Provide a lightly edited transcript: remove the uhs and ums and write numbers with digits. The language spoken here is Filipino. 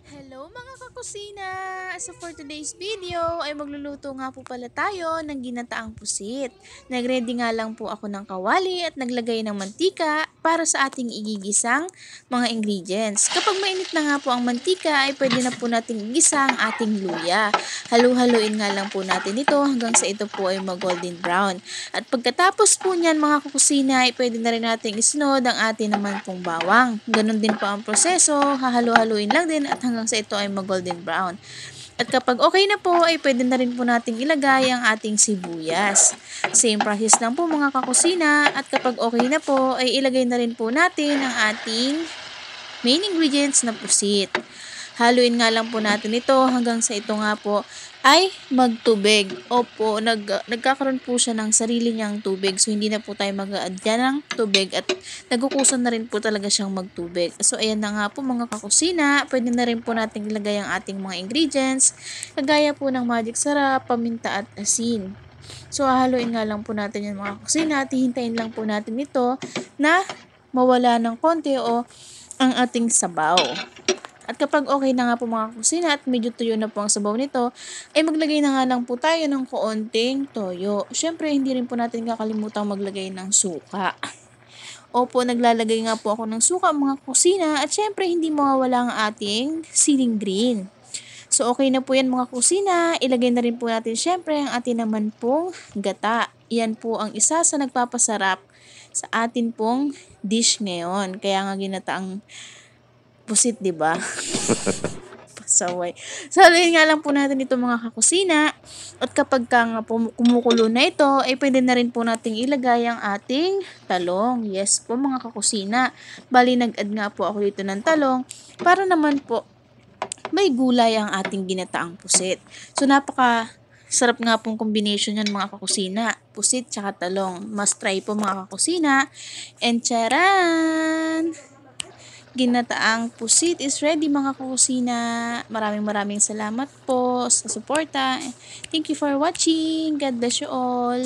Hello mga kakusina! So for today's video ay magluluto nga po pala tayo ng ginataang pusit. Nagready nga lang po ako ng kawali at naglagay ng mantika para sa ating igigisang mga ingredients. Kapag mainit na nga po ang mantika ay pwede na po nating igisa ang ating luya. Halu-haluin nga lang po natin ito hanggang sa ito po ay mag-golden brown. At pagkatapos po niyan mga kakusina ay pwede na rin nating isunod ang ating naman pong bawang. Ganon din po ang proseso, hahalu-haluin lang din at hanggang sa ito ay mag-golden brown. At kapag okay na po, ay pwede na rin po nating ilagay ang ating sibuyas. Same process lang po mga kakusina. At kapag okay na po, ay ilagay na rin po natin ang ating main ingredients na pusit. Haluin nga lang po natin ito hanggang sa ito nga po ay magtubig. Opo, nagkakaroon po siya ng sarili niyang tubig. So, hindi na po tayo mag-a-add ng tubig at nagukusan na rin po talaga siyang magtubig. So, ayan na nga po mga kakusina. Pwede na rin po natin ilagay ang ating mga ingredients. Kagaya po ng magic sarap, paminta at asin. So, haluin nga lang po natin yung mga kakusina at hihintayin lang po natin ito na mawala ng konti o ang ating sabaw. At kapag okay na nga po mga kusina at medyo tuyo na po ang sabaw nito, ay maglagay na nga lang po tayo ng kaunting toyo. Siyempre, hindi rin po natin kakalimutan maglagay ng suka. Opo, naglalagay nga po ako ng suka mga kusina at siyempre hindi mawawala ang ating siling green. So, okay na po yan mga kusina. Ilagay na rin po natin siyempre ang atin naman pong gata. Yan po ang isa sa nagpapasarap sa atin pong dish ngayon. Kaya nga ginataang pusit, 'di ba? Pasaway. So, haluin nga lang po natin ito mga kakusina. At kapag ka nga po kumukulo na ito, ay pwede na rin po nating ilagay ang ating talong. Yes po mga kakusina. Bali, nag-add nga po ako dito ng talong para naman po may gulay ang ating ginataang pusit. So, napaka sarap nga pong combination yan mga kakusina. Pusit tsaka talong. Must try po mga kakusina. And charan! Ginataang pusit is ready mga kakusina. Maraming salamat po sa suporta. Thank you for watching. God bless you all.